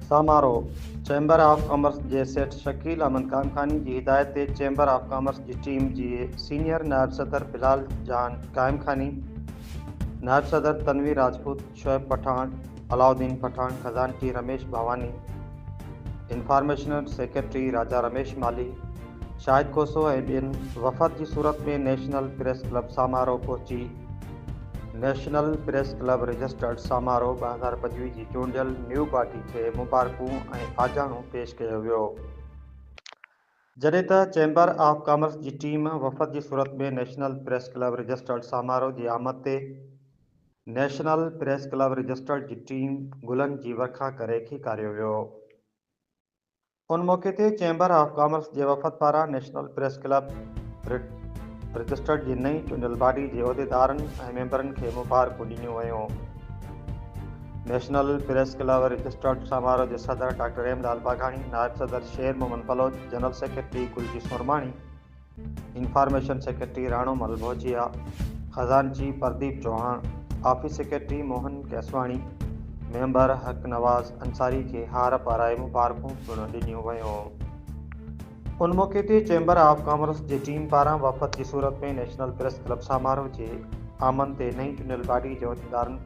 समारोह chamber of commerce जे सेठ शकील अहमद कामखानी की हिदायत ते चैंबर ऑफ कॉमर्स की टीम जी सीनियर नायब सदर बिलाल जान कामखानी, नायब सदर तनवीर राजपूत, शोएब पठान, अलाउद्दीन पठान, खजानची रमेश भवानी, इंफॉर्मेशनल सेक्रेटरी राजा रमेश माली, शाहिद कोसो ऐं ॿियनि वफ़द की सूरत में नेशनल प्रेस क्लब समारोह पहुची। नेशनल प्रेस क्लब रजिस्टर्ड समारोह 2025 की चूंडियल न्यू पार्टी के मुबारकूं ऐं आजाणूं पेश कयो वियो। जॾहिं त चैंबर ऑफ कॉमर्स की टीम वफ़द की सूरत में नेशनल प्रेस क्लब रजिस्टर्ड समारोह की आमद ते नेशनल प्रेस क्लब रजिस्टर्ड की टीम गुलन की वर्खा करे खीकारियो वियो। उन मौके ते चैंबर ऑफ कॉमर्स के वफ़द पारां नेशनल प्रेस क्लब रजिस्टर्ड की नई चूंडियल बॉडी के उहिदेदारनि ऐं मेंबरनि खे मुबारकूं ॾिनियूं वयूं। नेशनल प्रेस क्लब रजिस्टर्ड समारोह के सदर डॉक्टर हेमलाल बाघाणी, नायब सदर Sher Mohammad Baloch, general secretary Kulji Sormani, information secretary Rano Mal Bhojia, खजानची Pradeep Chauhan, office secretary Mohan Keswani, member Haq Nawaz Ansari के हार पाराए मुबारकूं ॾिनियूं वयूं। उन मौके ते चैंबर ऑफ कॉमर्स की टीम पारां वफ़द की सूरत में नेशनल प्रेस क्लब समारोह के आमद ते नई चूंडियल बॉडी के उहिदेदारनि